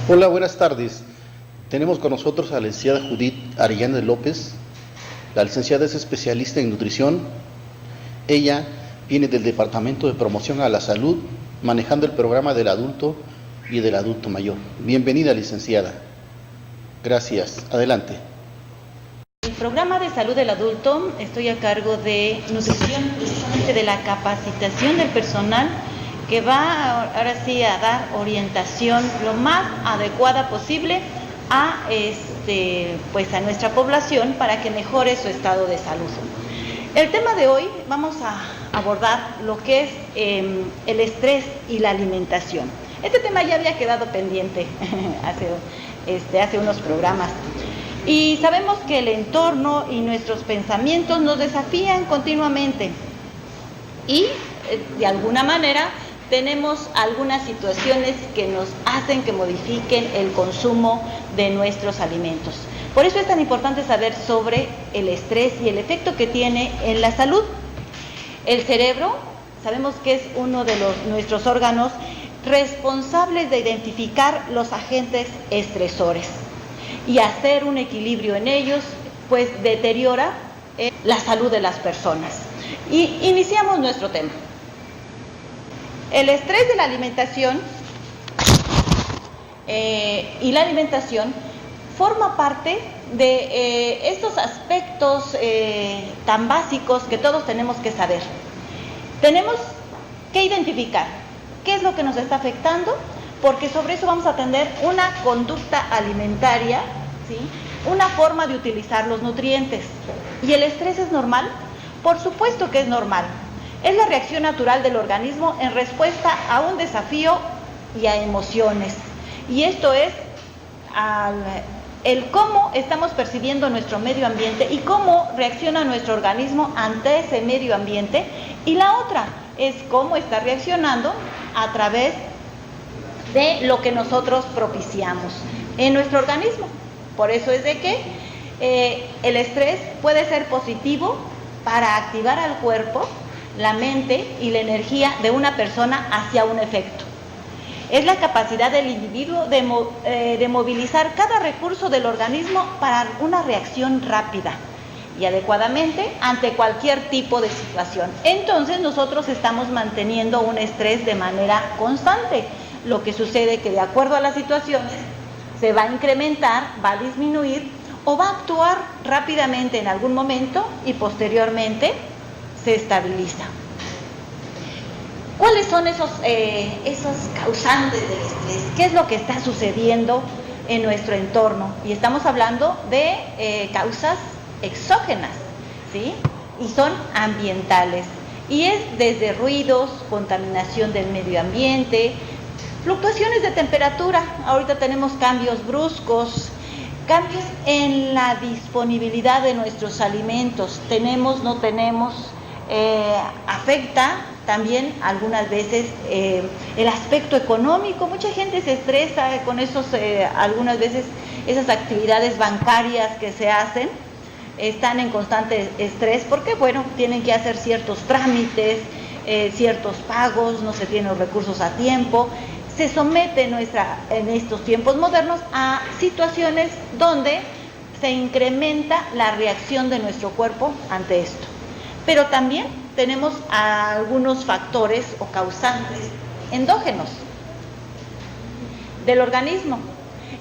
Hola, buenas tardes. Tenemos con nosotros a la licenciada Judith Arellano López. La licenciada es especialista en nutrición. Ella viene del Departamento de Promoción a la Salud, manejando el programa del adulto y del adulto mayor. Bienvenida, licenciada. Gracias. Adelante. El programa de salud del adulto, estoy a cargo de nutrición, precisamente de la capacitación del personal que va ahora sí a dar orientación lo más adecuada posible a a nuestra población para que mejore su estado de salud. El tema de hoy vamos a abordar lo que es el estrés y la alimentación. Este tema ya había quedado pendiente hace unos programas. Y sabemos que el entorno y nuestros pensamientos nos desafían continuamente y de alguna manera tenemos algunas situaciones que nos hacen que modifiquen el consumo de nuestros alimentos. Por eso es tan importante saber sobre el estrés y el efecto que tiene en la salud. El cerebro, sabemos que es uno de nuestros órganos responsables de identificar los agentes estresores. Y hacer un equilibrio en ellos, pues deteriora la salud de las personas. Y iniciamos nuestro tema. El estrés de la alimentación y la alimentación forma parte de estos aspectos tan básicos que todos tenemos que saber. Tenemos que identificar qué es lo que nos está afectando, porque sobre eso vamos a tener una conducta alimentaria, ¿sí? Una forma de utilizar los nutrientes. ¿Y el estrés es normal? Por supuesto que es normal. Es la reacción natural del organismo en respuesta a un desafío y a emociones. Y esto es el cómo estamos percibiendo nuestro medio ambiente y cómo reacciona nuestro organismo ante ese medio ambiente. Y la otra es cómo está reaccionando a través de lo que nosotros propiciamos en nuestro organismo. Por eso es de que el estrés puede ser positivo para activar al cuerpo, la mente y la energía de una persona hacia un efecto. Es la capacidad del individuo de movilizar cada recurso del organismo para una reacción rápida y adecuadamente ante cualquier tipo de situación. Entonces nosotros estamos manteniendo un estrés de manera constante. Lo que sucede que de acuerdo a las situaciones se va a incrementar, va a disminuir o va a actuar rápidamente en algún momento y posteriormente se estabiliza. ¿Cuáles son esos causantes del estrés? ¿Qué es lo que está sucediendo en nuestro entorno? Y estamos hablando de causas exógenas, ¿sí? Y son ambientales. Y es desde ruidos, contaminación del medio ambiente, fluctuaciones de temperatura. Ahorita tenemos cambios bruscos, cambios en la disponibilidad de nuestros alimentos. Tenemos, no tenemos, afecta también algunas veces el aspecto económico. Mucha gente se estresa con algunas veces esas actividades bancarias que se hacen. Están en constante estrés porque, bueno, tienen que hacer ciertos trámites, ciertos pagos, no se tienen los recursos a tiempo. Se somete en estos tiempos modernos a situaciones donde se incrementa la reacción de nuestro cuerpo ante esto. Pero también tenemos algunos factores o causantes endógenos del organismo.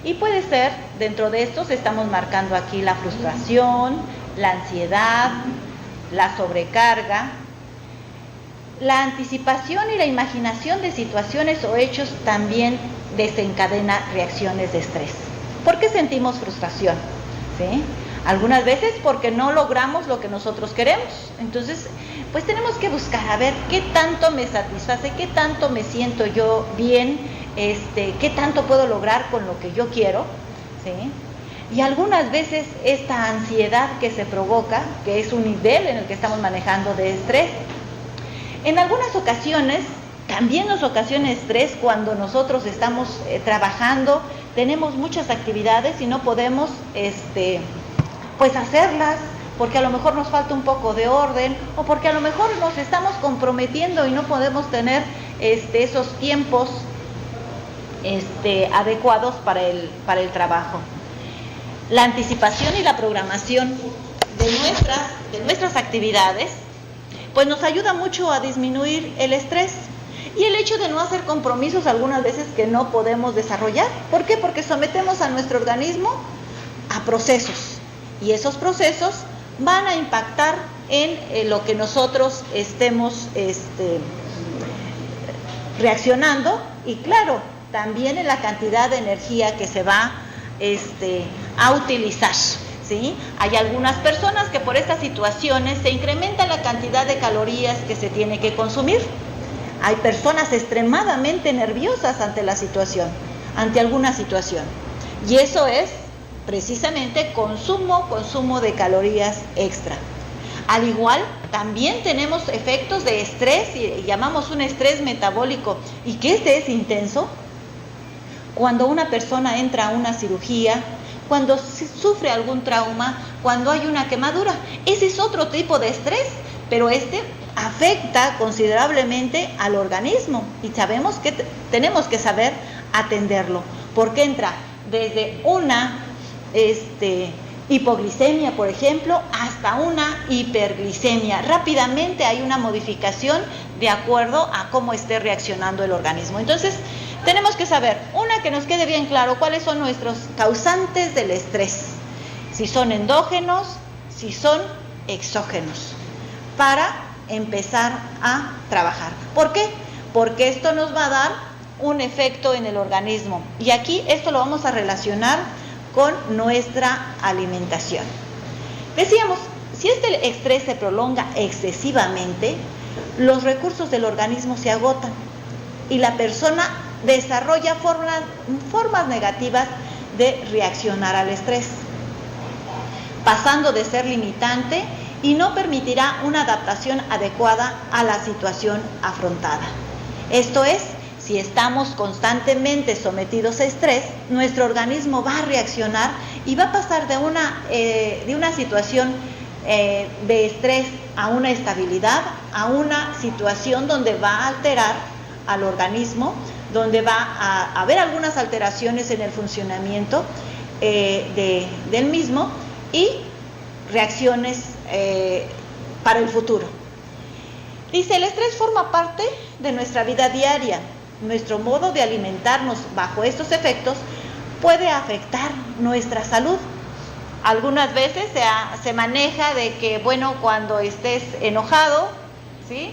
Y puede ser, dentro de estos estamos marcando aquí la frustración, la ansiedad, la sobrecarga, la anticipación y la imaginación de situaciones o hechos también desencadena reacciones de estrés. ¿Por qué sentimos frustración? ¿Sí? Algunas veces porque no logramos lo que nosotros queremos. Entonces, pues tenemos que buscar a ver qué tanto me satisface, qué tanto me siento yo bien, qué tanto puedo lograr con lo que yo quiero, ¿sí? Y algunas veces esta ansiedad que se provoca, que es un nivel en el que estamos manejando de estrés, en algunas ocasiones también nos ocasiona estrés cuando nosotros estamos trabajando, tenemos muchas actividades y no podemos pues hacerlas porque a lo mejor nos falta un poco de orden o porque a lo mejor nos estamos comprometiendo y no podemos tener esos tiempos adecuados para el trabajo. La anticipación y la programación de nuestras actividades, pues nos ayuda mucho a disminuir el estrés y el hecho de no hacer compromisos algunas veces que no podemos desarrollar. ¿Por qué? Porque sometemos a nuestro organismo a procesos y esos procesos van a impactar en lo que nosotros estemos reaccionando y claro, también en la cantidad de energía que se va a utilizar, ¿sí? Hay algunas personas que por estas situaciones se incrementa la cantidad de calorías que se tiene que consumir. Hay personas extremadamente nerviosas ante alguna situación. Y eso es precisamente consumo de calorías extra. Al igual, también tenemos efectos de estrés, y llamamos un estrés metabólico. ¿Y qué es intenso? Cuando una persona entra a una cirugía, cuando sufre algún trauma, cuando hay una quemadura. Ese es otro tipo de estrés, pero afecta considerablemente al organismo y sabemos que tenemos que saber atenderlo, porque entra desde una hipoglicemia, por ejemplo, hasta una hiperglicemia. Rápidamente hay una modificación de acuerdo a cómo esté reaccionando el organismo. Entonces, tenemos que saber, que nos quede bien claro cuáles son nuestros causantes del estrés, si son endógenos, si son exógenos, para empezar a trabajar. ¿Por qué? Porque esto nos va a dar un efecto en el organismo. Y aquí esto lo vamos a relacionar con nuestra alimentación. Decíamos, si este estrés se prolonga excesivamente, los recursos del organismo se agotan y la persona desarrolla formas negativas de reaccionar al estrés, pasando de ser limitante y no permitirá una adaptación adecuada a la situación afrontada. Esto es, si estamos constantemente sometidos a estrés, nuestro organismo va a reaccionar y va a pasar de una situación de estrés a una estabilidad, a una situación donde va a alterar al organismo, donde va a haber algunas alteraciones en el funcionamiento del mismo y reacciones para el futuro. Dice, el estrés forma parte de nuestra vida diaria. Nuestro modo de alimentarnos bajo estos efectos puede afectar nuestra salud. Algunas veces se maneja de que, cuando estés enojado, ¿sí?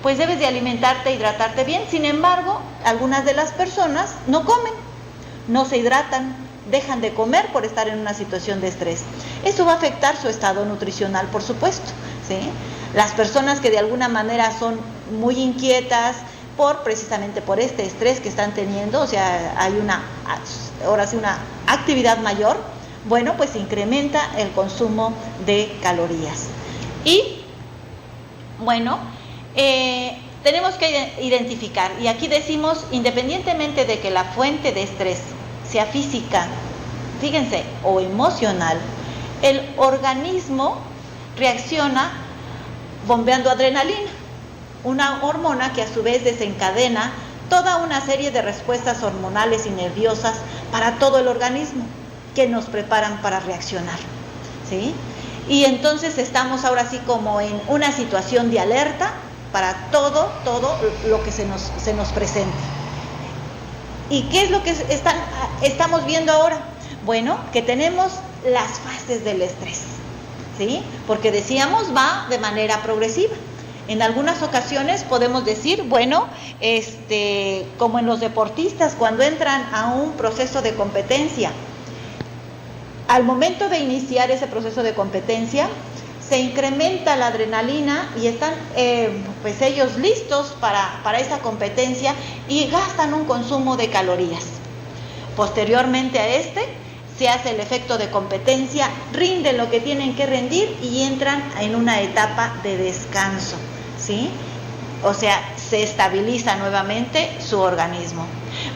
Pues debes de alimentarte, hidratarte bien. Sin embargo, algunas de las personas no comen, no se hidratan, dejan de comer por estar en una situación de estrés. Eso va a afectar su estado nutricional, por supuesto, ¿sí? Las personas que de alguna manera son muy inquietas precisamente por este estrés que están teniendo, o sea, hay una actividad mayor, pues incrementa el consumo de calorías. Y tenemos que identificar, y aquí decimos, independientemente de que la fuente de estrés sea física, fíjense, o emocional, el organismo reacciona bombeando adrenalina, una hormona que a su vez desencadena toda una serie de respuestas hormonales y nerviosas para todo el organismo que nos preparan para reaccionar, ¿sí? Y entonces estamos ahora sí como en una situación de alerta para todo lo que se nos presente. ¿Y qué es lo que estamos viendo ahora? Que tenemos las fases del estrés, ¿sí? Porque decíamos, va de manera progresiva. En algunas ocasiones podemos decir, como en los deportistas cuando entran a un proceso de competencia, al momento de iniciar ese proceso de competencia, se incrementa la adrenalina y están ellos listos para esa competencia y gastan un consumo de calorías. Posteriormente a se hace el efecto de competencia, rinden lo que tienen que rendir y entran en una etapa de descanso, ¿sí? O sea, se estabiliza nuevamente su organismo.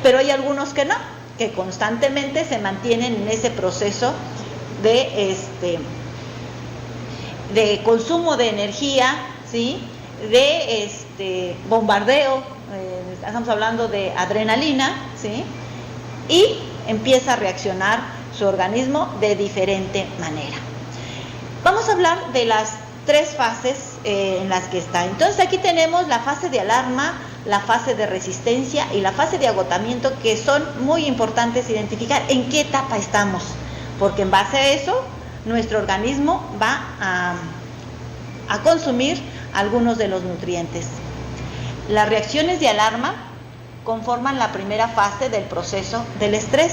Pero hay algunos que no, que constantemente se mantienen en ese proceso de consumo de energía, ¿sí? De bombardeo estamos hablando de adrenalina, ¿sí? Y empieza a reaccionar su organismo de diferente manera. Vamos a hablar de las 3 fases en las que está. Entonces aquí tenemos la fase de alarma, la fase de resistencia y la fase de agotamiento, que son muy importantes identificar en qué etapa estamos, porque en base a eso nuestro organismo va a consumir algunos de los nutrientes. Las reacciones de alarma conforman la primera fase del proceso del estrés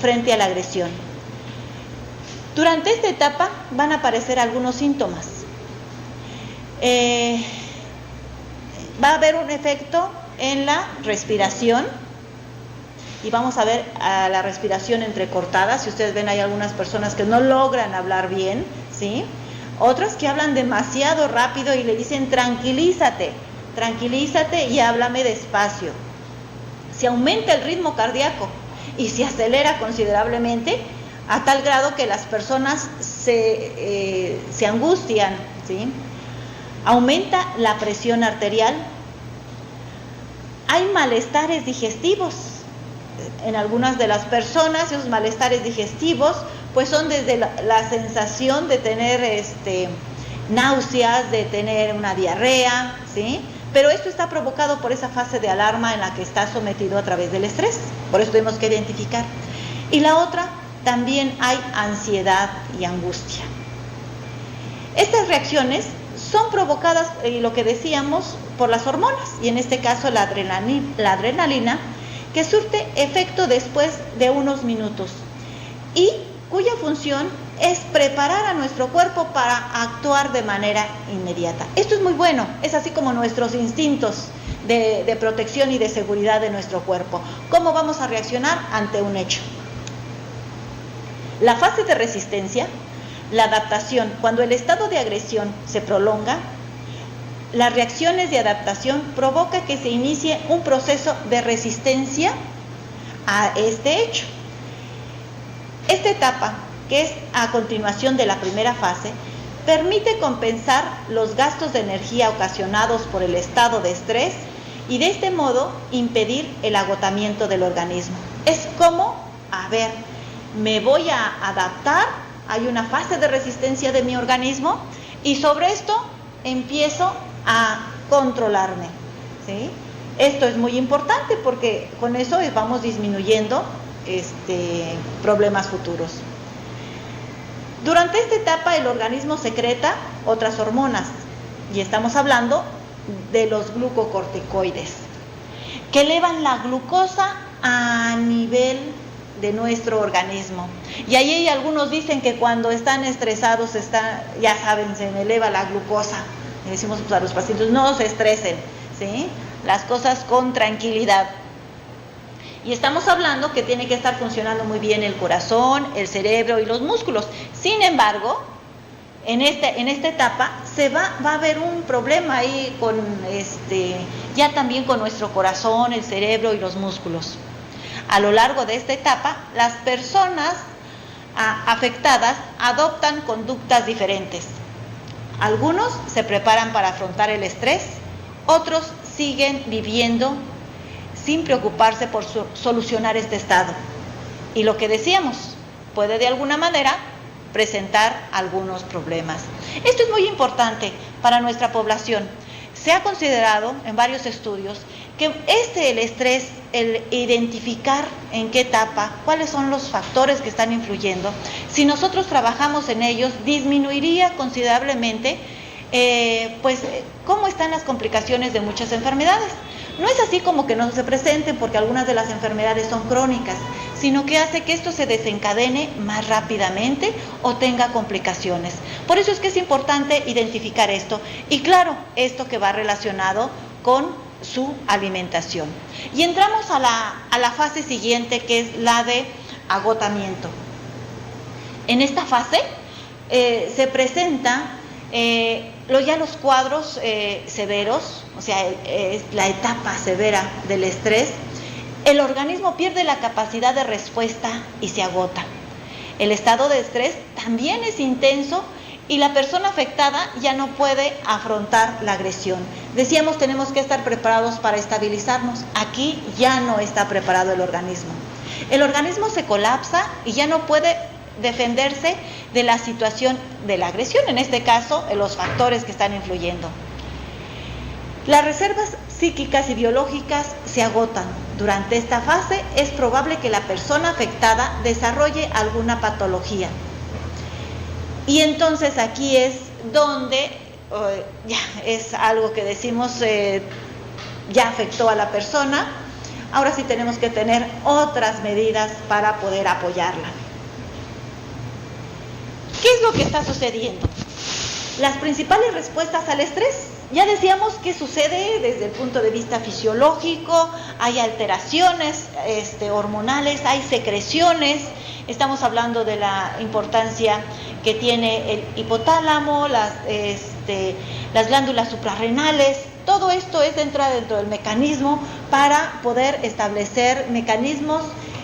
frente a la agresión. Durante esta etapa van a aparecer algunos síntomas. Va a haber un efecto en la respiración y vamos a ver a la respiración entrecortada. Si ustedes ven, hay algunas personas que no logran hablar bien, ¿sí? Otras que hablan demasiado rápido y le dicen tranquilízate y háblame despacio. Se aumenta el ritmo cardíaco y se acelera considerablemente, a tal grado que las personas se angustian, ¿sí? Aumenta la presión arterial. Hay malestares digestivos. En algunas de las personas, esos malestares digestivos, pues son desde la sensación de tener náuseas, de tener una diarrea, ¿sí? Pero esto está provocado por esa fase de alarma en la que está sometido a través del estrés. Por eso tenemos que identificar. Y la otra, también hay ansiedad y angustia. Estas reacciones son provocadas, lo que decíamos, por las hormonas, y en este caso la adrenalina, que surte efecto después de unos minutos y cuya función es preparar a nuestro cuerpo para actuar de manera inmediata. Esto es muy bueno, es así como nuestros instintos de protección y de seguridad de nuestro cuerpo. ¿Cómo vamos a reaccionar ante un hecho? La fase de resistencia, la adaptación, cuando el estado de agresión se prolonga, las reacciones de adaptación provoca que se inicie un proceso de resistencia a este hecho. Esta etapa, que es a continuación de la primera fase, permite compensar los gastos de energía ocasionados por el estado de estrés y de este modo impedir el agotamiento del organismo. Es como, me voy a adaptar, hay una fase de resistencia de mi organismo y sobre esto empiezo a controlarme, ¿sí? Esto es muy importante porque con eso vamos disminuyendo problemas futuros. Durante esta etapa el organismo secreta otras hormonas y estamos hablando de los glucocorticoides, que elevan la glucosa a nivel de nuestro organismo. Y ahí algunos dicen que cuando están estresados, ya saben, se eleva la glucosa. Y decimos a los pacientes, no se estresen, ¿sí? Las cosas con tranquilidad. Y estamos hablando que tiene que estar funcionando muy bien el corazón, el cerebro y los músculos. Sin embargo, en esta etapa va a haber un problema ahí con ya también con nuestro corazón, el cerebro y los músculos. A lo largo de esta etapa, las personas afectadas adoptan conductas diferentes. Algunos se preparan para afrontar el estrés, otros siguen viviendo sin preocuparse por solucionar este estado. Y lo que decíamos, puede de alguna manera presentar algunos problemas. Esto es muy importante para nuestra población. Se ha considerado en varios estudios que el estrés, el identificar en qué etapa, cuáles son los factores que están influyendo, si nosotros trabajamos en ellos, disminuiría considerablemente cómo están las complicaciones de muchas enfermedades. No es así como que no se presenten porque algunas de las enfermedades son crónicas, sino que hace que esto se desencadene más rápidamente o tenga complicaciones. Por eso es que es importante identificar esto. Y claro, esto que va relacionado con su alimentación. Y entramos a la fase siguiente, que es la de agotamiento. En esta fase se presenta ya los cuadros severos, o sea, es la etapa severa del estrés. El organismo pierde la capacidad de respuesta y se agota. El estado de estrés también es intenso y la persona afectada ya no puede afrontar la agresión. Decíamos, tenemos que estar preparados para estabilizarnos. Aquí ya no está preparado el organismo. El organismo se colapsa y ya no puede defenderse de la situación de la agresión, en este caso, los factores que están influyendo. Las reservas psíquicas y biológicas se agotan. Durante esta fase es probable que la persona afectada desarrolle alguna patología. Y entonces aquí es donde ya es algo que decimos, ya afectó a la persona. Ahora sí tenemos que tener otras medidas para poder apoyarla. ¿Qué es lo que está sucediendo? Las principales respuestas al estrés. Ya decíamos que sucede desde el punto de vista fisiológico, hay alteraciones hormonales, hay secreciones. Estamos hablando de la importancia que tiene el hipotálamo, las glándulas suprarrenales. Todo esto entra dentro del mecanismo para poder establecer mecanismos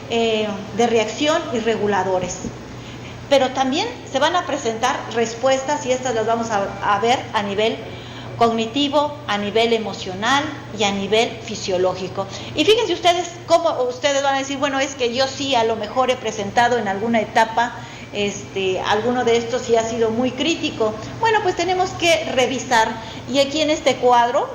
de reacción y reguladores. Pero también se van a presentar respuestas, y estas las vamos a ver a nivel cognitivo, a nivel emocional y a nivel fisiológico. Y fíjense ustedes cómo ustedes van a decir, bueno, es que yo sí a lo mejor he presentado en alguna etapa alguno de estos sí ha sido muy crítico. Bueno, pues tenemos que revisar, y aquí en este cuadro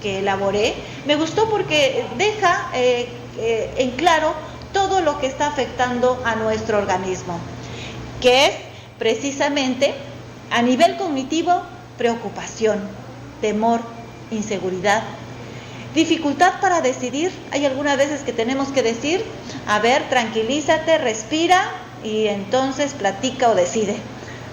que elaboré, me gustó porque deja en claro todo lo que está afectando a nuestro organismo, que es precisamente a nivel cognitivo: preocupación, temor, inseguridad, dificultad para decidir. Hay algunas veces que tenemos que decir, a ver, tranquilízate, respira y entonces platica o decide,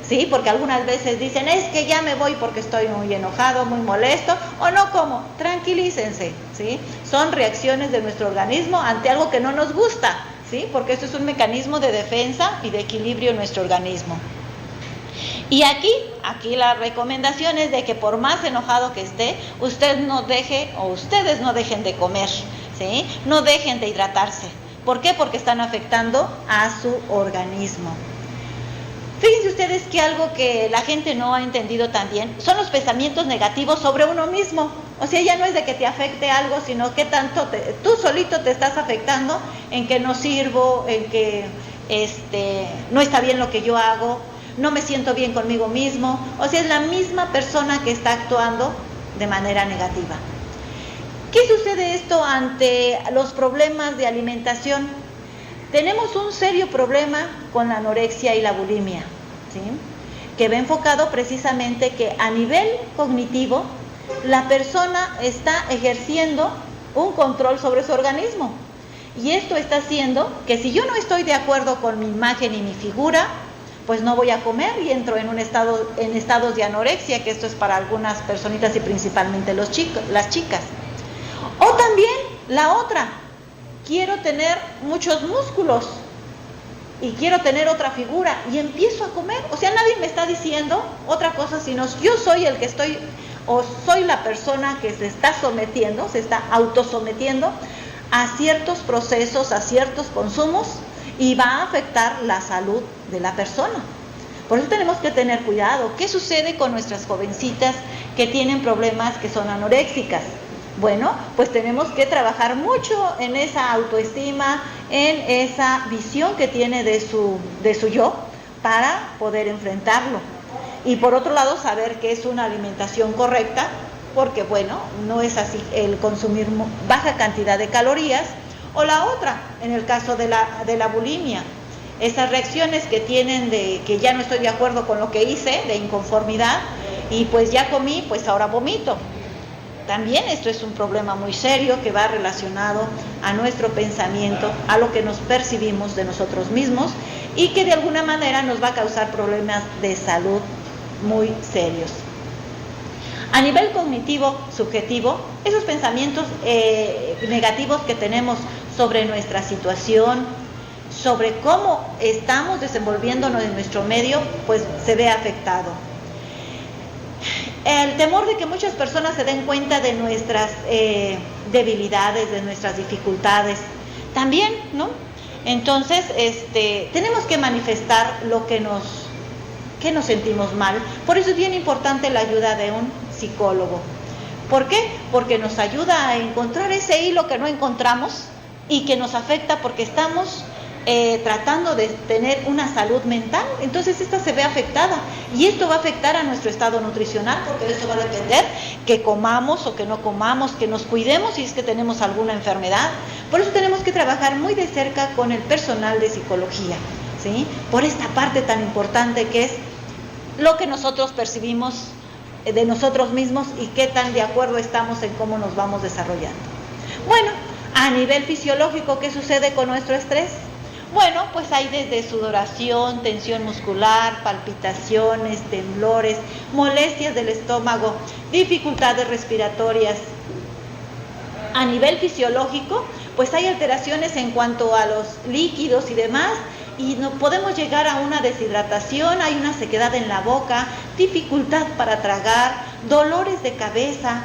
¿sí? Porque algunas veces dicen, es que ya me voy porque estoy muy enojado, muy molesto, o no, ¿cómo? Tranquilícense, ¿sí? Son reacciones de nuestro organismo ante algo que no nos gusta, ¿sí? Porque esto es un mecanismo de defensa y de equilibrio en nuestro organismo. Y aquí la recomendación es de que por más enojado que esté, usted no deje, o ustedes no dejen de comer, ¿sí? No dejen de hidratarse. ¿Por qué? Porque están afectando a su organismo. Fíjense ustedes que algo que la gente no ha entendido también son los pensamientos negativos sobre uno mismo. O sea, ya no es de que te afecte algo, sino que tanto tú solito te estás afectando en que no sirvo, en que no está bien lo que yo hago, no me siento bien conmigo mismo. O sea, es la misma persona que está actuando de manera negativa. ¿Qué sucede esto ante los problemas de alimentación? Tenemos un serio problema con la anorexia y la bulimia, ¿sí? Que va enfocado precisamente que a nivel cognitivo la persona está ejerciendo un control sobre su organismo. Y esto está haciendo que si yo no estoy de acuerdo con mi imagen y mi figura, pues no voy a comer y entro en estados de anorexia, que esto es para algunas personitas y principalmente las chicas. O también la otra, quiero tener muchos músculos y quiero tener otra figura y empiezo a comer. O sea, nadie me está diciendo otra cosa, sino yo soy el que estoy, o soy la persona que se está sometiendo, se está autosometiendo a ciertos procesos, a ciertos consumos, y va a afectar la salud de la persona. Por eso tenemos que tener cuidado. ¿Qué sucede con nuestras jovencitas que tienen problemas, que son anoréxicas? Bueno, pues tenemos que trabajar mucho en esa autoestima, en esa visión que tiene de su yo, para poder enfrentarlo. Y por otro lado, saber qué es una alimentación correcta, porque bueno, no es así el consumir baja cantidad de calorías. O la otra, en el caso de la bulimia, esas reacciones que tienen de que ya no estoy de acuerdo con lo que hice, de inconformidad, y pues ya comí, pues ahora vomito. También esto es un problema muy serio que va relacionado a nuestro pensamiento, a lo que nos percibimos de nosotros mismos, y que de alguna manera nos va a causar problemas de salud muy serios. A nivel cognitivo, subjetivo, esos pensamientos negativos que tenemos sobre nuestra situación, sobre cómo estamos desenvolviéndonos en nuestro medio, pues se ve afectado. El temor de que muchas personas se den cuenta de nuestras debilidades, de nuestras dificultades, también, ¿no? Entonces, tenemos que manifestar lo que que nos sentimos mal. Por eso es bien importante la ayuda de un psicólogo. ¿Por qué? Porque nos ayuda a encontrar ese hilo que no encontramos y que nos afecta porque estamos tratando de tener una salud mental. Entonces esta se ve afectada y esto va a afectar a nuestro estado nutricional, porque de eso va a depender que comamos o que no comamos, que nos cuidemos si es que tenemos alguna enfermedad. Por eso tenemos que trabajar muy de cerca con el personal de psicología, ¿sí? Por esta parte tan importante que es lo que nosotros percibimos de nosotros mismos y qué tan de acuerdo estamos en cómo nos vamos desarrollando. Bueno, a nivel fisiológico, ¿qué sucede con nuestro estrés? Bueno, pues hay desde sudoración, tensión muscular, palpitaciones, temblores, molestias del estómago, dificultades respiratorias. A nivel fisiológico, pues hay alteraciones en cuanto a los líquidos y demás, y no podemos llegar a una deshidratación, hay una sequedad en la boca, dificultad para tragar, dolores de cabeza,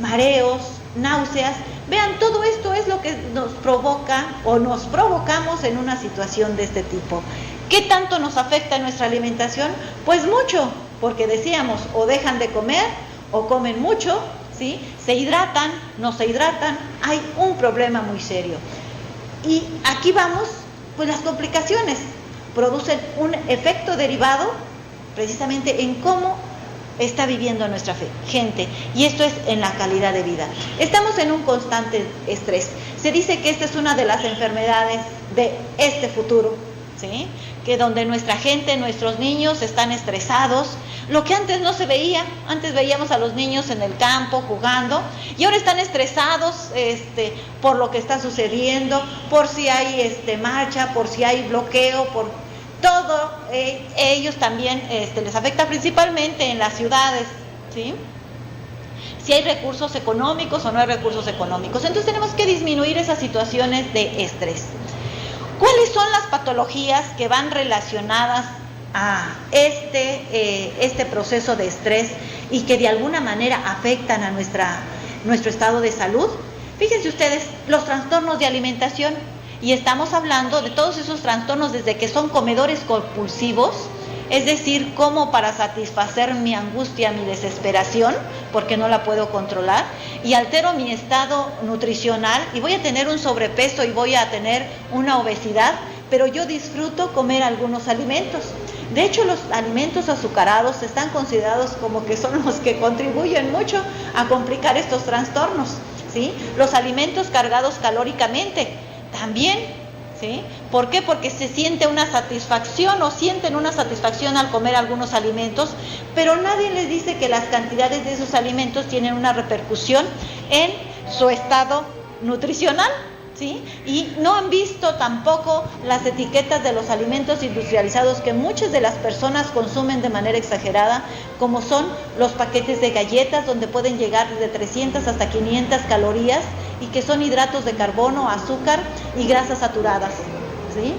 mareos, náuseas. Vean, todo esto es lo que nos provoca o nos provocamos en una situación de este tipo. ¿Qué tanto nos afecta nuestra alimentación? Pues mucho, porque decíamos, o dejan de comer o comen mucho, ¿sí? Se hidratan, no se hidratan, hay un problema muy serio. Y aquí vamos, pues las complicaciones producen un efecto derivado precisamente en cómo está viviendo nuestra gente, y esto es en la calidad de vida. Estamos en un constante estrés. Se dice que esta es una de las enfermedades de este futuro, ¿sí? Que donde nuestra gente, nuestros niños están estresados, lo que antes no se veía. Antes veíamos a los niños en el campo jugando, y ahora están estresados por lo que está sucediendo, por si hay marcha, por si hay bloqueo, por todo. Ellos también les afecta principalmente en las ciudades, ¿sí? Si hay recursos económicos o no hay recursos económicos. Entonces tenemos que disminuir esas situaciones de estrés. ¿Cuáles son las patologías que van relacionadas a este proceso de estrés y que de alguna manera afectan a nuestro estado de salud? Fíjense ustedes, los trastornos de alimentación. Y estamos hablando de todos esos trastornos desde que son comedores compulsivos, es decir, como para satisfacer mi angustia, mi desesperación, porque no la puedo controlar, y altero mi estado nutricional y voy a tener un sobrepeso y voy a tener una obesidad, pero yo disfruto comer algunos alimentos. De hecho, los alimentos azucarados están considerados como que son los que contribuyen mucho a complicar estos trastornos, ¿sí? Los alimentos cargados calóricamente también, ¿sí? ¿Por qué? Porque se siente una satisfacción o sienten una satisfacción al comer algunos alimentos, pero nadie les dice que las cantidades de esos alimentos tienen una repercusión en su estado nutricional, ¿sí? Y no han visto tampoco las etiquetas de los alimentos industrializados que muchas de las personas consumen de manera exagerada, como son los paquetes de galletas, donde pueden llegar desde 300 hasta 500 calorías y que son hidratos de carbono, azúcar y grasas saturadas, ¿sí?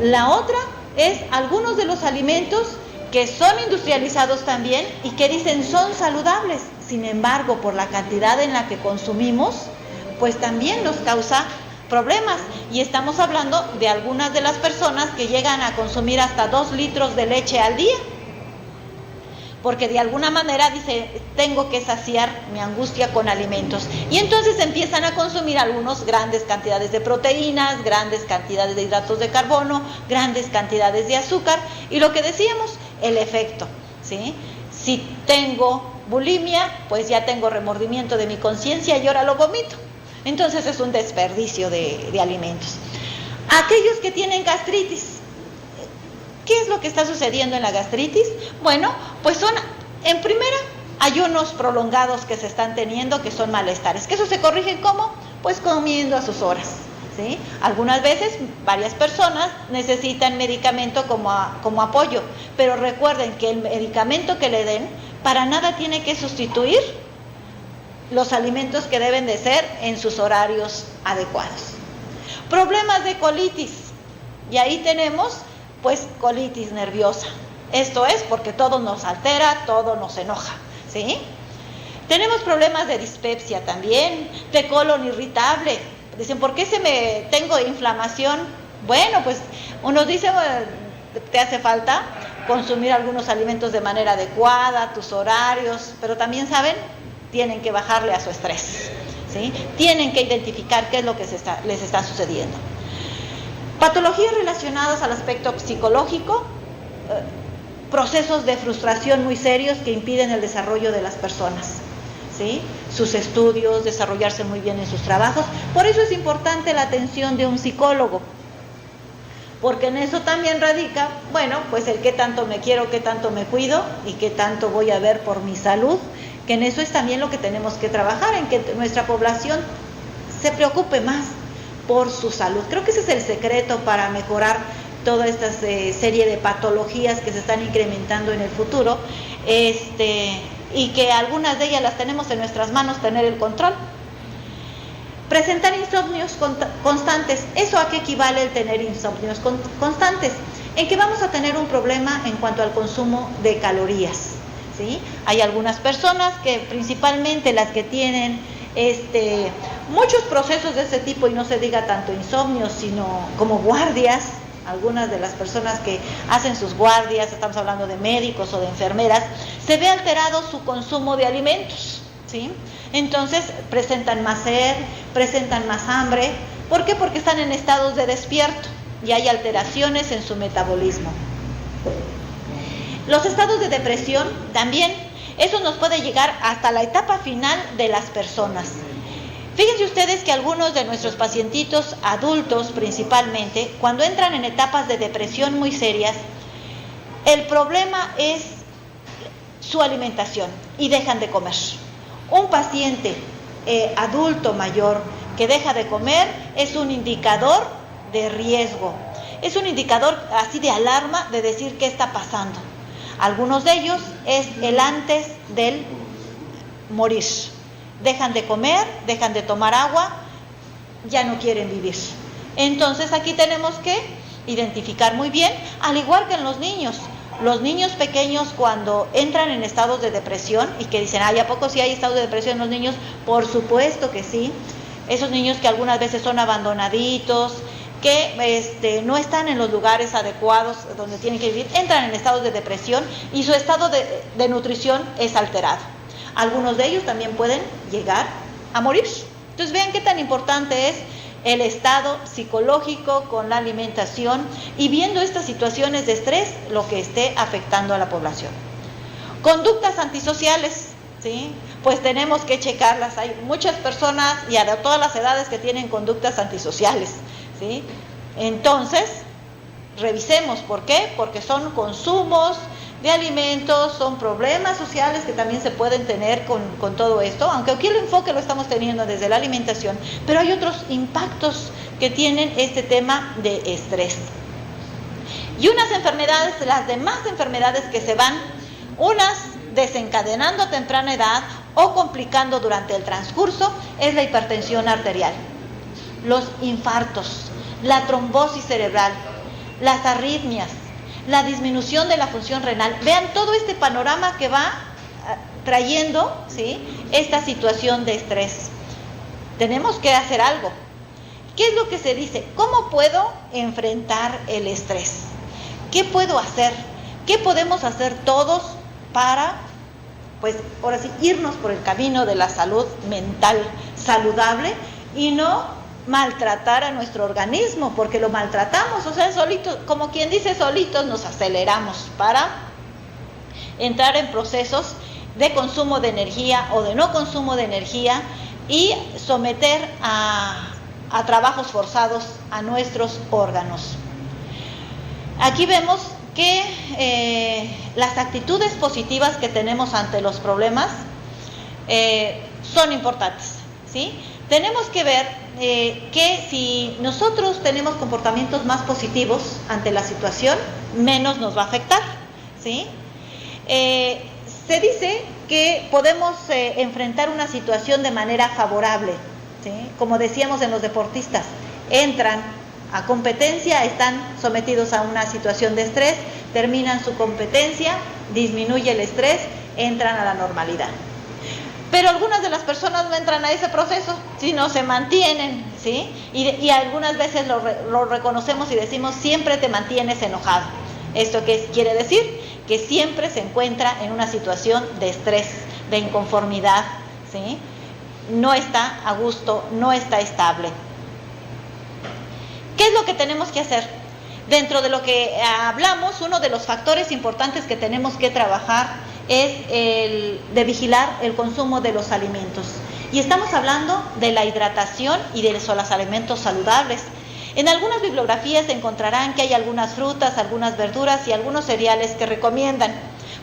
La otra es algunos de los alimentos que son industrializados también y que dicen son saludables, sin embargo, por la cantidad en la que consumimos, pues también nos causa problemas. Y estamos hablando de algunas de las personas que llegan a consumir hasta 2 litros de leche al día, porque de alguna manera dice, tengo que saciar mi angustia con alimentos, y entonces empiezan a consumir algunos grandes cantidades de proteínas, grandes cantidades de hidratos de carbono, grandes cantidades de azúcar, y lo que decíamos, el efecto, ¿sí? Si tengo bulimia, pues ya tengo remordimiento de mi conciencia y ahora lo vomito. Entonces es un desperdicio de alimentos. Aquellos que tienen gastritis, ¿qué es lo que está sucediendo en la gastritis? Bueno, pues son, en primera, ayunos prolongados que se están teniendo, que son malestares, que eso se corrigen ¿cómo? Pues comiendo a sus horas, ¿sí? Algunas veces, varias personas necesitan medicamento como apoyo, pero recuerden que el medicamento que le den, para nada tiene que sustituir los alimentos que deben de ser en sus horarios adecuados. Problemas de colitis, y ahí tenemos pues colitis nerviosa. Esto es porque todo nos altera, todo nos enoja, ¿sí? Tenemos problemas de dispepsia también, de colon irritable. Dicen, ¿por qué tengo inflamación? Bueno, pues unos dicen, te hace falta consumir algunos alimentos de manera adecuada, tus horarios, pero también saben, tienen que bajarle a su estrés, ¿sí? Tienen que identificar qué es lo que les está sucediendo. Patologías relacionadas al aspecto psicológico, procesos de frustración muy serios que impiden el desarrollo de las personas, ¿sí? Sus estudios, desarrollarse muy bien en sus trabajos. Por eso es importante la atención de un psicólogo, porque en eso también radica, bueno, pues el qué tanto me quiero, qué tanto me cuido y qué tanto voy a ver por mi salud, que en eso es también lo que tenemos que trabajar, en que nuestra población se preocupe más por su salud. Creo que ese es el secreto para mejorar toda esta serie de patologías que se están incrementando en el futuro, y que algunas de ellas las tenemos en nuestras manos, tener el control. Presentar insomnios constantes. ¿Eso a qué equivale el tener insomnios constantes? En que vamos a tener un problema en cuanto al consumo de calorías, ¿sí? Hay algunas personas que, principalmente las que tienen muchos procesos de ese tipo, y no se diga tanto insomnios, sino como guardias. Algunas de las personas que hacen sus guardias, estamos hablando de médicos o de enfermeras, se ve alterado su consumo de alimentos, ¿sí? Entonces presentan más sed, presentan más hambre. ¿Por qué? Porque están en estados de despierto y hay alteraciones en su metabolismo. Los estados de depresión también, eso nos puede llegar hasta la etapa final de las personas. Fíjense ustedes que algunos de nuestros pacientitos adultos principalmente, cuando entran en etapas de depresión muy serias, el problema es su alimentación y dejan de comer. Un paciente adulto mayor que deja de comer es un indicador de riesgo, es un indicador así de alarma de decir qué está pasando. Algunos de ellos es el antes del morir. Dejan de comer, dejan de tomar agua, ya no quieren vivir. Entonces aquí tenemos que identificar muy bien, al igual que en los niños pequeños cuando entran en estados de depresión y que dicen, ¿a poco sí hay estados de depresión en los niños? Por supuesto que sí. Esos niños que algunas veces son abandonaditos, que no están en los lugares adecuados donde tienen que vivir, entran en estados de depresión y su estado de nutrición es alterado. Algunos de ellos también pueden llegar a morir. Entonces vean qué tan importante es el estado psicológico con la alimentación y viendo estas situaciones de estrés, lo que esté afectando a la población. Conductas antisociales, ¿sí? Pues tenemos que checarlas. Hay muchas personas y a todas las edades que tienen conductas antisociales, ¿sí? Entonces, revisemos por qué, porque son consumos de alimentos, son problemas sociales que también se pueden tener con todo esto, aunque aquí el enfoque lo estamos teniendo desde la alimentación, pero hay otros impactos que tienen este tema de estrés. Y unas enfermedades, las demás enfermedades que se van, unas desencadenando a temprana edad o complicando durante el transcurso, es la hipertensión arterial, los infartos, la trombosis cerebral, las arritmias, la disminución de la función renal. Vean todo este panorama que va trayendo, ¿sí?, esta situación de estrés. Tenemos que hacer algo. ¿Qué es lo que se dice? ¿Cómo puedo enfrentar el estrés? ¿Qué puedo hacer? ¿Qué podemos hacer todos para, pues, ahora sí, irnos por el camino de la salud mental saludable y no maltratar a nuestro organismo? Porque lo maltratamos, o sea, solitos, como quien dice, solitos nos aceleramos para entrar en procesos de consumo de energía o de no consumo de energía y someter a trabajos forzados a nuestros órganos. Aquí vemos que las actitudes positivas que tenemos ante los problemas son importantes, ¿sí? Tenemos que ver que si nosotros tenemos comportamientos más positivos ante la situación, menos nos va a afectar, ¿sí? Se dice que podemos enfrentar una situación de manera favorable, ¿sí? Como decíamos en los deportistas, entran a competencia, están sometidos a una situación de estrés, terminan su competencia, disminuye el estrés, entran a la normalidad. Pero algunas de las personas no entran a ese proceso, sino se mantienen, ¿sí? Y algunas veces lo reconocemos y decimos, siempre te mantienes enojado. ¿Esto qué quiere decir? Que siempre se encuentra en una situación de estrés, de inconformidad, ¿sí? No está a gusto, no está estable. ¿Qué es lo que tenemos que hacer? Dentro de lo que hablamos, uno de los factores importantes que tenemos que trabajar es el de vigilar el consumo de los alimentos. Y estamos hablando de la hidratación y de los alimentos saludables. En algunas bibliografías encontrarán que hay algunas frutas, algunas verduras y algunos cereales que recomiendan.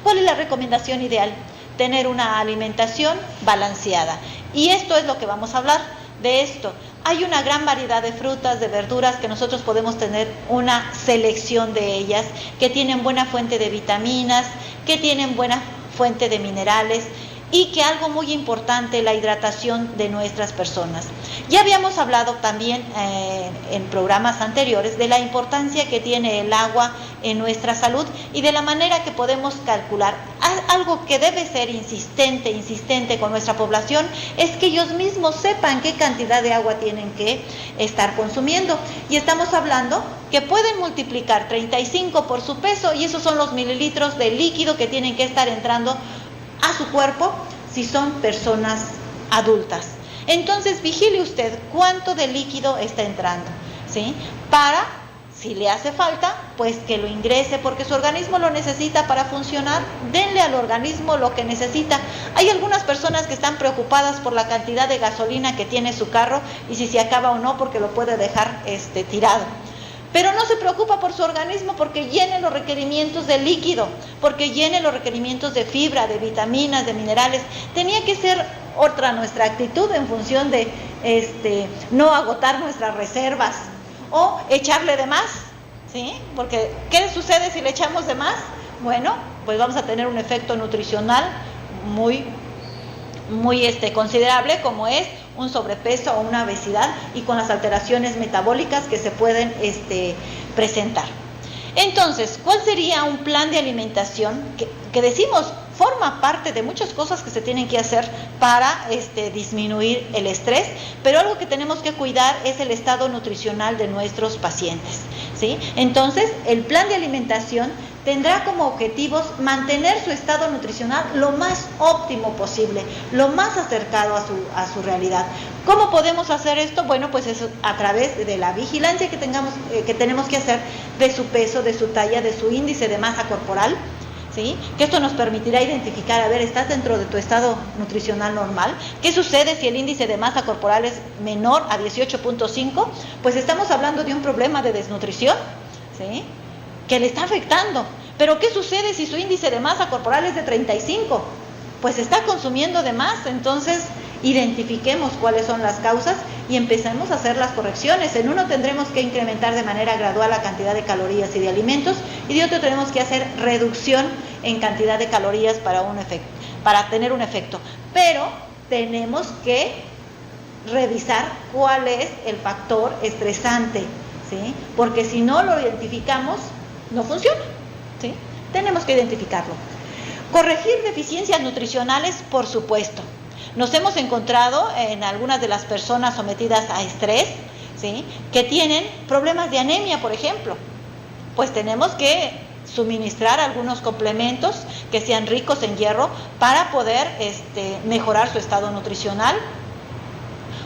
¿Cuál es la recomendación ideal? Tener una alimentación balanceada. Y esto es lo que vamos a hablar de esto. Hay una gran variedad de frutas, de verduras que nosotros podemos tener una selección de ellas, que tienen buena fuente de vitaminas, que tienen buena fuente de minerales y que algo muy importante, la hidratación de nuestras personas. Ya habíamos hablado también en programas anteriores de la importancia que tiene el agua en nuestra salud y de la manera que podemos calcular. Algo que debe ser insistente con nuestra población es que ellos mismos sepan qué cantidad de agua tienen que estar consumiendo. Y estamos hablando que pueden multiplicar 35 por su peso y esos son los mililitros de líquido que tienen que estar entrando a su cuerpo si son personas adultas. Entonces vigile usted cuánto de líquido está entrando, ¿sí? Para, si le hace falta, pues que lo ingrese porque su organismo lo necesita para funcionar. Denle al organismo lo que necesita. Hay algunas personas que están preocupadas por la cantidad de gasolina que tiene su carro y si se acaba o no porque lo puede dejar tirado. Pero no se preocupa por su organismo porque llene los requerimientos de líquido, porque llene los requerimientos de fibra, de vitaminas, de minerales. Tenía que ser otra nuestra actitud en función de no agotar nuestras reservas o echarle de más, ¿sí? Porque ¿qué sucede si le echamos de más? Bueno, pues vamos a tener un efecto nutricional muy considerable, como es un sobrepeso o una obesidad y con las alteraciones metabólicas que se pueden presentar. Entonces, ¿cuál sería un plan de alimentación que decimos forma parte de muchas cosas que se tienen que hacer para disminuir el estrés? Pero algo que tenemos que cuidar es el estado nutricional de nuestros pacientes, ¿sí? Entonces, el plan de alimentación tendrá como objetivos mantener su estado nutricional lo más óptimo posible, lo más acercado a su realidad. ¿Cómo podemos hacer esto? Bueno, pues es a través de la vigilancia que tenemos que hacer de su peso, de su talla, de su índice de masa corporal, ¿sí? Que esto nos permitirá identificar, a ver, ¿estás dentro de tu estado nutricional normal? ¿Qué sucede si el índice de masa corporal es menor a 18.5? Pues estamos hablando de un problema de desnutrición, ¿sí? Que le está afectando. Pero ¿qué sucede si su índice de masa corporal es de 35? Pues está consumiendo de más. Entonces identifiquemos cuáles son las causas y empecemos a hacer las correcciones. En uno tendremos que incrementar de manera gradual la cantidad de calorías y de alimentos, y de otro tenemos que hacer reducción en cantidad de calorías para tener un efecto. Pero tenemos que revisar cuál es el factor estresante, ¿sí? Porque si no lo identificamos, no funciona, ¿sí? Tenemos que identificarlo. Corregir deficiencias nutricionales, por supuesto. Nos hemos encontrado en algunas de las personas sometidas a estrés, ¿sí? Que tienen problemas de anemia, por ejemplo. Pues tenemos que suministrar algunos complementos que sean ricos en hierro para poder mejorar su estado nutricional.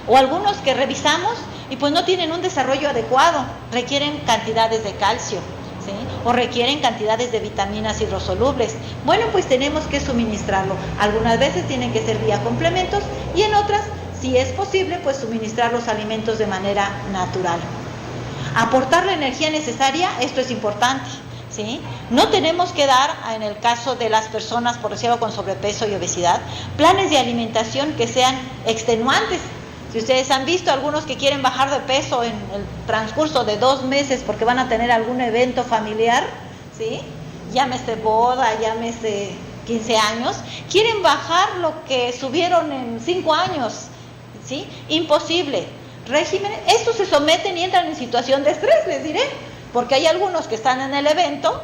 O algunos que revisamos y pues no tienen un desarrollo adecuado, requieren cantidades de calcio, ¿sí? O requieren cantidades de vitaminas hidrosolubles. Bueno, pues tenemos que suministrarlo. Algunas veces tienen que ser vía complementos y en otras, si es posible, pues suministrar los alimentos de manera natural. Aportar la energía necesaria, esto es importante, ¿sí? No tenemos que dar, en el caso de las personas, por decirlo, con sobrepeso y obesidad, planes de alimentación que sean extenuantes. Si ustedes han visto algunos que quieren bajar de peso en el transcurso de 2 meses porque van a tener algún evento familiar, ¿sí? Llámese boda, llámese 15 años, quieren bajar lo que subieron en 5 años, ¿sí? Imposible. Estos se someten y entran en situación de estrés, les diré, porque hay algunos que están en el evento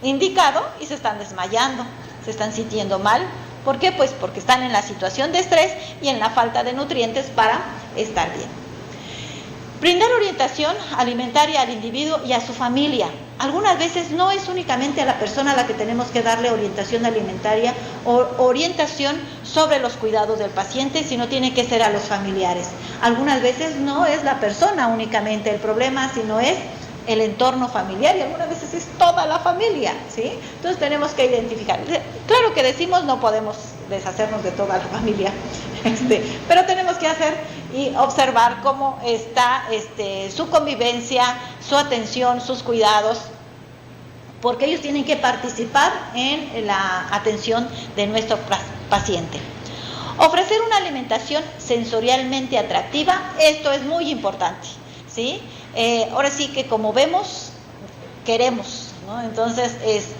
indicado y se están desmayando, se están sintiendo mal. ¿Por qué? Pues porque están en la situación de estrés y en la falta de nutrientes para estar bien. Brindar orientación alimentaria al individuo y a su familia. algunas veces no es únicamente a la persona a la que tenemos que darle orientación alimentaria o orientación sobre los cuidados del paciente, sino tiene que ser a los familiares. Algunas veces no es la persona únicamente el problema, sino es el entorno familiar, y algunas veces es toda la familia, ¿sí? Entonces tenemos que identificar. Claro que decimos no podemos deshacernos de toda la familia, pero tenemos que hacer y observar cómo está su convivencia, su atención, sus cuidados, porque ellos tienen que participar en la atención de nuestro paciente. Ofrecer una alimentación sensorialmente atractiva, esto es muy importante, ¿sí? Ahora sí que como vemos, queremos, ¿no? Entonces,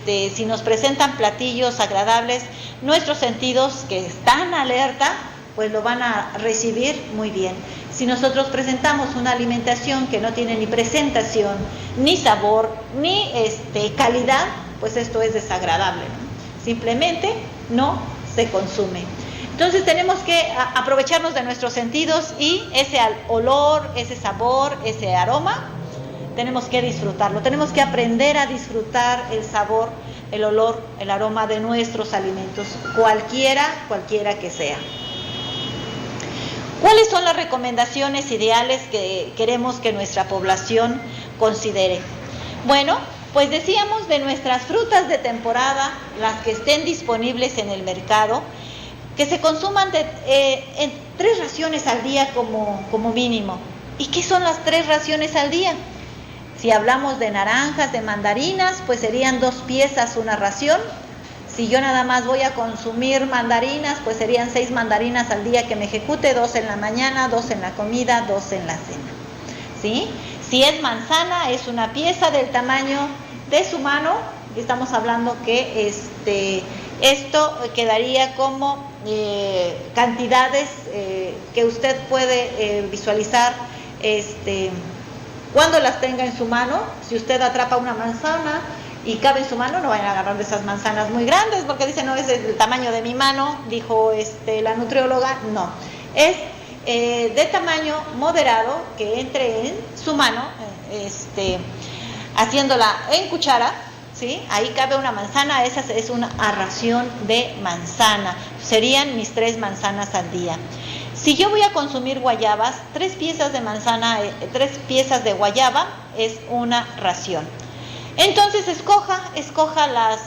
si nos presentan platillos agradables, nuestros sentidos que están alerta, pues lo van a recibir muy bien. Si nosotros presentamos una alimentación que no tiene ni presentación, ni sabor, ni calidad, pues esto es desagradable, ¿no? Simplemente no se consume. Entonces tenemos que aprovecharnos de nuestros sentidos y ese olor, ese sabor, ese aroma, tenemos que disfrutarlo. Tenemos que aprender a disfrutar el sabor, el olor, el aroma de nuestros alimentos, cualquiera que sea. ¿Cuáles son las recomendaciones ideales que queremos que nuestra población considere? Bueno, pues decíamos de nuestras frutas de temporada, las que estén disponibles en el mercado, que se consuman en 3 raciones al día como mínimo. ¿Y qué son las 3 raciones al día? Si hablamos de naranjas, de mandarinas, pues serían 2 piezas una ración. Si yo nada más voy a consumir mandarinas, pues serían 6 mandarinas al día que me ejecute, 2 en la mañana, 2 en la comida, 2 en la cena, ¿sí? Si es manzana, es una pieza del tamaño de su mano. Estamos hablando que esto quedaría como cantidades que usted puede visualizar cuando las tenga en su mano. Si usted atrapa una manzana y cabe en su mano, no vayan a agarrar de esas manzanas muy grandes, porque dice, no, es del tamaño de mi mano, dijo la nutrióloga. No, es de tamaño moderado, que entre en su mano, haciéndola en cuchara, ¿sí? Ahí cabe una manzana. Esa es una ración de manzana. Serían mis 3 manzanas al día. Si yo voy a consumir guayabas, 3 piezas de manzana, 3 piezas de guayaba es una ración. Entonces escoja las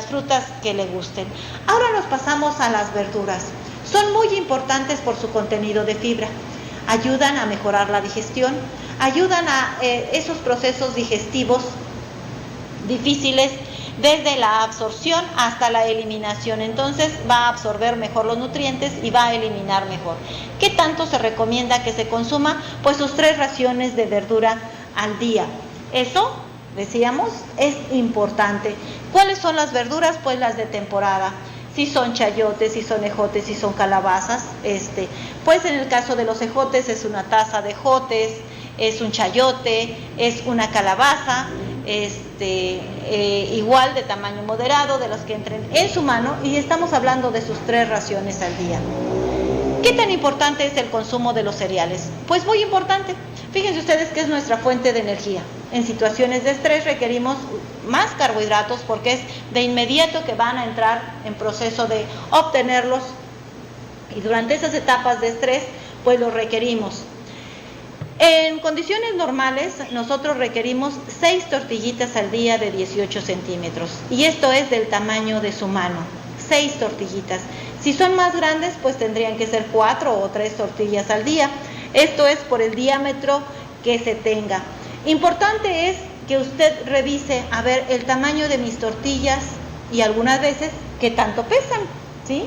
frutas que le gusten. Ahora nos pasamos a las verduras. Son muy importantes por su contenido de fibra. Ayudan a mejorar la digestión, ayudan a esos procesos digestivos difíciles, desde la absorción hasta la eliminación. Entonces va a absorber mejor los nutrientes y va a eliminar mejor. ¿Qué tanto se recomienda que se consuma? Pues sus 3 raciones de verdura al día. Eso, decíamos, es importante. ¿Cuáles son las verduras? Pues las de temporada. Si son chayotes, si son ejotes, si son calabazas, pues en el caso de los ejotes es una taza de ejotes, es un chayote, es una calabaza, igual de tamaño moderado, de los que entren en su mano, y estamos hablando de sus 3 raciones al día. ¿Qué tan importante es el consumo de los cereales? Pues muy importante. Fíjense ustedes que es nuestra fuente de energía. En situaciones de estrés requerimos más carbohidratos porque es de inmediato que van a entrar en proceso de obtenerlos, y durante esas etapas de estrés pues los requerimos. En condiciones normales nosotros requerimos 6 tortillitas al día de 18 centímetros, y esto es del tamaño de su mano, 6 tortillitas. Si son más grandes, pues tendrían que ser 4 o 3 tortillas al día. Esto es por el diámetro que se tenga. Importante es que usted revise, a ver, el tamaño de mis tortillas, y algunas veces qué tanto pesan, ¿sí?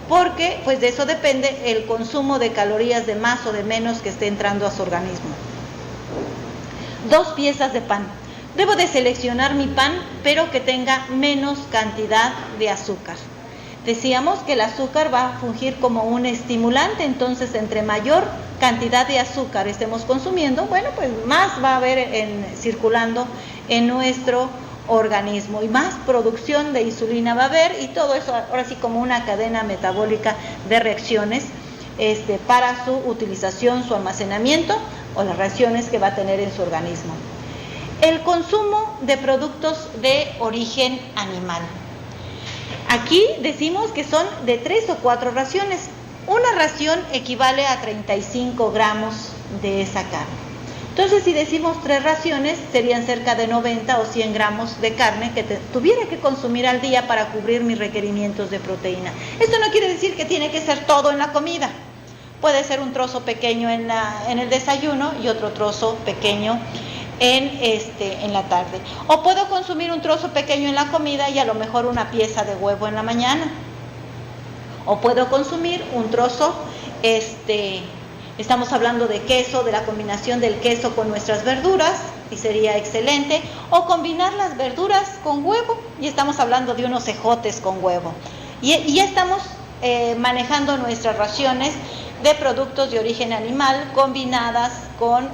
Porque pues de eso depende el consumo de calorías de más o de menos que esté entrando a su organismo. 2 piezas de pan. Debo de seleccionar mi pan, pero que tenga menos cantidad de azúcar. Decíamos que el azúcar va a fungir como un estimulante, entonces entre mayor cantidad de azúcar estemos consumiendo, bueno, pues más va a haber circulando en nuestro organismo, y más producción de insulina va a haber, y todo eso ahora sí como una cadena metabólica de reacciones para su utilización, su almacenamiento o las reacciones que va a tener en su organismo. El consumo de productos de origen animal. Aquí decimos que son de 3 o 4 raciones. Una ración equivale a 35 gramos de esa carne. Entonces, si decimos 3 raciones, serían cerca de 90 o 100 gramos de carne que tuviera que consumir al día para cubrir mis requerimientos de proteína. Esto no quiere decir que tiene que ser todo en la comida. Puede ser un trozo pequeño en el desayuno y otro trozo pequeño en la tarde. O puedo consumir un trozo pequeño en la comida y a lo mejor una pieza de huevo en la mañana. O puedo consumir un trozo, estamos hablando de queso, de la combinación del queso con nuestras verduras, y sería excelente. O combinar las verduras con huevo, y estamos hablando de unos ejotes con huevo. Y ya estamos manejando nuestras raciones de productos de origen animal combinadas con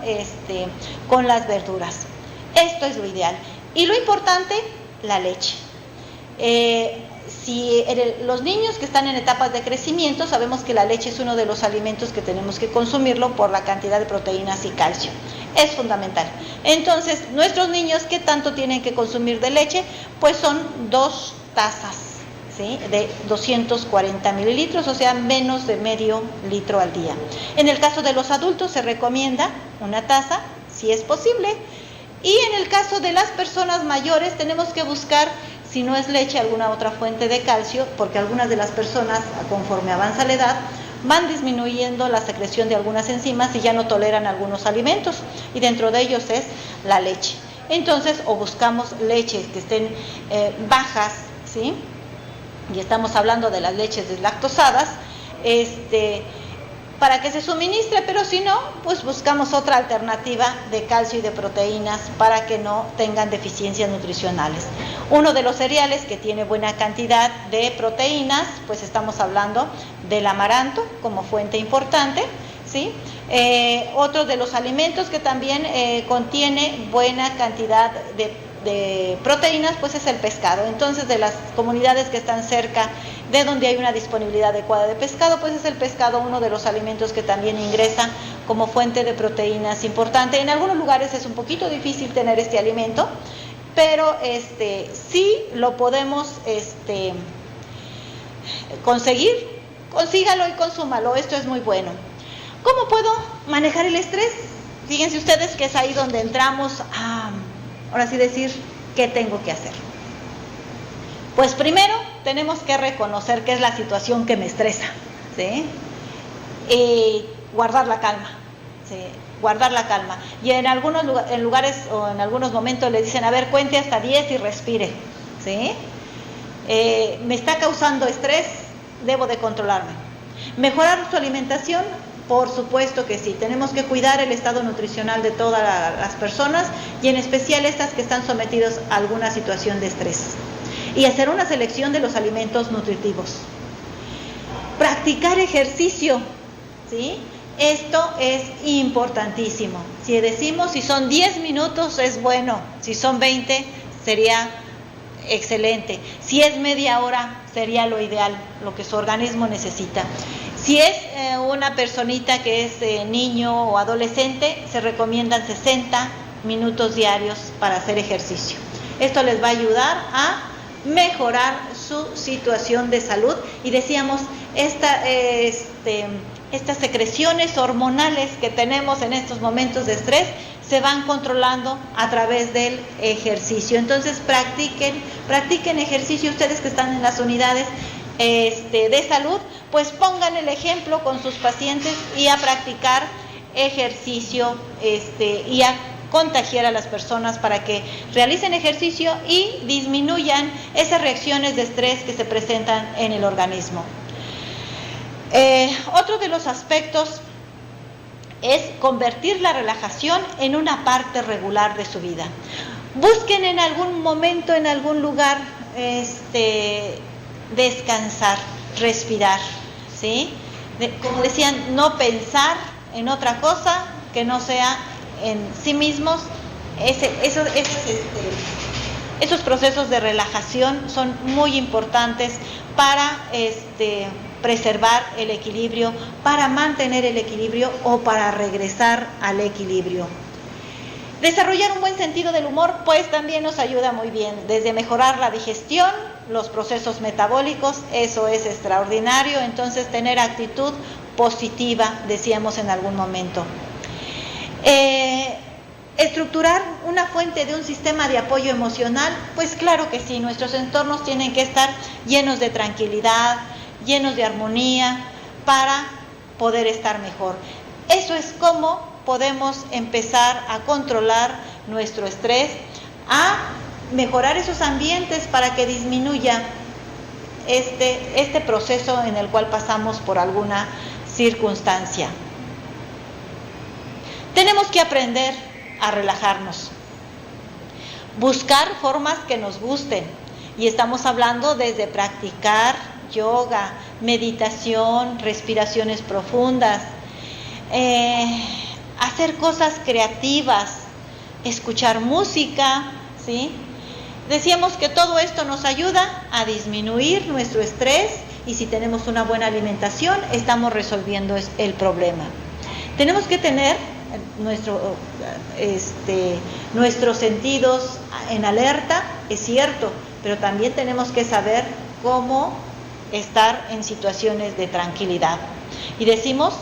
las verduras. Esto es lo ideal. Y lo importante, la leche. Si los niños que están en etapas de crecimiento, sabemos que la leche es uno de los alimentos que tenemos que consumirlo por la cantidad de proteínas y calcio. Es fundamental. Entonces, nuestros niños, ¿qué tanto tienen que consumir de leche? Pues son 2 tazas. ¿Sí? De 240 mililitros, o sea, menos de medio litro al día. En el caso de los adultos se recomienda una taza, si es posible, y en el caso de las personas mayores tenemos que buscar, si no es leche, alguna otra fuente de calcio, porque algunas de las personas, conforme avanza la edad, van disminuyendo la secreción de algunas enzimas y ya no toleran algunos alimentos, y dentro de ellos es la leche. Entonces, o buscamos leches que estén bajas, ¿sí? Y estamos hablando de las leches deslactosadas, para que se suministre, pero si no, pues buscamos otra alternativa de calcio y de proteínas para que no tengan deficiencias nutricionales. Uno de los cereales que tiene buena cantidad de proteínas, pues estamos hablando del amaranto como fuente importante, ¿sí? Otro de los alimentos que también contiene buena cantidad de proteínas, pues es el pescado. Entonces, de las comunidades que están cerca de donde hay una disponibilidad adecuada de pescado, pues es el pescado uno de los alimentos que también ingresa como fuente de proteínas importante. En algunos lugares es un poquito difícil tener este alimento, pero sí lo podemos conseguir. Consígalo y consúmalo, esto es muy bueno. ¿Cómo puedo manejar el estrés? Fíjense ustedes que es ahí donde entramos a, ahora sí decir, ¿qué tengo que hacer? Pues primero tenemos que reconocer qué es la situación que me estresa, ¿sí? Y guardar la calma, ¿sí? Guardar la calma. Y en algunos lugares o en algunos momentos le dicen, a ver, cuente hasta 10 y respire, ¿sí? Me está causando estrés, debo de controlarme. Mejorar su alimentación, por supuesto que sí. Tenemos que cuidar el estado nutricional de todas las personas y en especial estas que están sometidos a alguna situación de estrés. Y hacer una selección de los alimentos nutritivos. Practicar ejercicio, ¿sí? Esto es importantísimo. Si decimos, si son 10 minutos es bueno, si son 20 sería excelente. Si es media hora sería lo ideal, lo que su organismo necesita. Si es una personita que es niño o adolescente, se recomiendan 60 minutos diarios para hacer ejercicio. Esto les va a ayudar a mejorar su situación de salud. Y decíamos, estas secreciones hormonales que tenemos en estos momentos de estrés se van controlando a través del ejercicio. Entonces practiquen ejercicio. Ustedes que están en las unidades de salud, pues pongan el ejemplo con sus pacientes y a practicar ejercicio y a contagiar a las personas para que realicen ejercicio y disminuyan esas reacciones de estrés que se presentan en el organismo. Otro de los aspectos es convertir la relajación en una parte regular de su vida. Busquen en algún momento, en algún lugar, descansar, respirar, ¿sí? Como decían, no pensar en otra cosa que no sea en sí mismos. Esos procesos de relajación son muy importantes para preservar el equilibrio, para mantener el equilibrio o para regresar al equilibrio. Desarrollar un buen sentido del humor, pues también nos ayuda muy bien, desde mejorar la digestión, los procesos metabólicos, eso es extraordinario. Entonces, tener actitud positiva, decíamos en algún momento. Estructurar una fuente de un sistema de apoyo emocional, pues claro que sí, nuestros entornos tienen que estar llenos de tranquilidad, llenos de armonía, para poder estar mejor. Eso es como podemos empezar a controlar nuestro estrés, a mejorar esos ambientes para que disminuya este proceso en el cual pasamos por alguna circunstancia. Tenemos que aprender a relajarnos, buscar formas que nos gusten, y estamos hablando desde practicar yoga, meditación, respiraciones profundas, hacer cosas creativas, escuchar música, ¿sí? Decíamos que todo esto nos ayuda a disminuir nuestro estrés, y si tenemos una buena alimentación, estamos resolviendo el problema. Tenemos que tener nuestros sentidos en alerta, es cierto, pero también tenemos que saber cómo estar en situaciones de tranquilidad. Y decimos,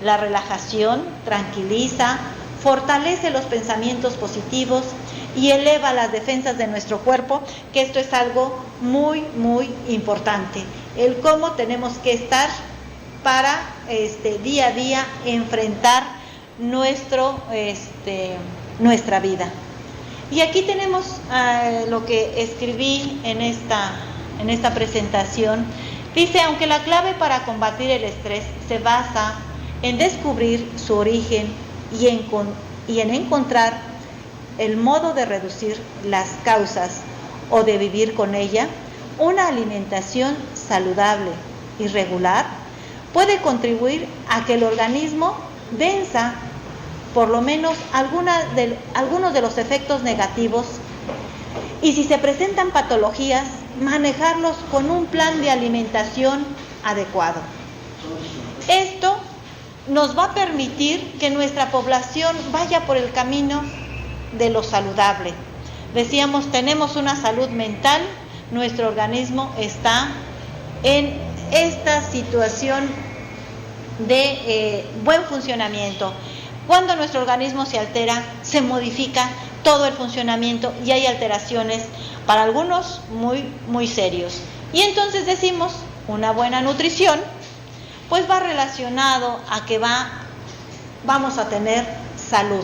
la relajación tranquiliza, fortalece los pensamientos positivos y eleva las defensas de nuestro cuerpo, que esto es algo muy, muy importante. El cómo tenemos que estar para día a día enfrentar nuestra vida. Y aquí tenemos lo que escribí en esta presentación. Dice, aunque la clave para combatir el estrés se basa en descubrir su origen y en encontrar el modo de reducir las causas o de vivir con ella, una alimentación saludable y regular puede contribuir a que el organismo venza por lo menos algunos de los efectos negativos, y si se presentan patologías, manejarlos con un plan de alimentación adecuado. Esto nos va a permitir que nuestra población vaya por el camino de lo saludable. Decíamos, tenemos una salud mental, nuestro organismo está en esta situación de buen funcionamiento. Cuando nuestro organismo se altera, se modifica todo el funcionamiento y hay alteraciones, para algunos muy, muy serios. Y entonces decimos, una buena nutrición, pues va relacionado a que vamos a tener salud.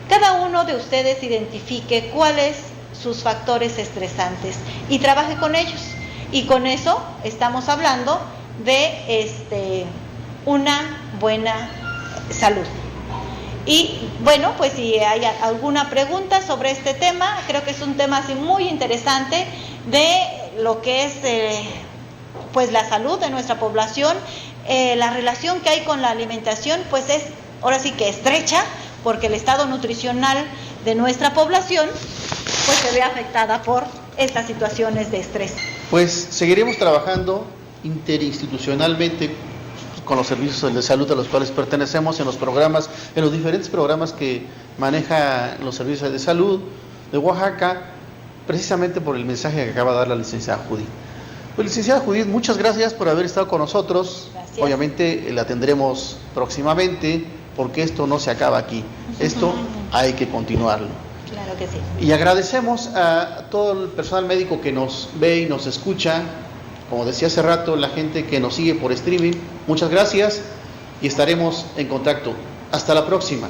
Cada uno de ustedes identifique cuáles sus factores estresantes y trabaje con ellos. Y con eso estamos hablando de una buena salud. Y bueno, pues si hay alguna pregunta sobre este tema, creo que es un tema así muy interesante de lo que es pues la salud de nuestra población. La relación que hay con la alimentación pues es ahora sí que estrecha, porque el estado nutricional de nuestra población pues se ve afectada por estas situaciones de estrés. Pues seguiremos trabajando interinstitucionalmente con los servicios de salud a los cuales pertenecemos en los diferentes programas que maneja los servicios de salud de Oaxaca, precisamente por el mensaje que acaba de dar la licenciada Judith. Pues licenciada Judith, muchas gracias por haber estado con nosotros. Gracias. Obviamente la tendremos próximamente, porque esto no se acaba aquí, esto hay que continuarlo. Claro que sí. Y agradecemos a todo el personal médico que nos ve y nos escucha. Como decía hace rato, la gente que nos sigue por streaming, muchas gracias y estaremos en contacto. Hasta la próxima.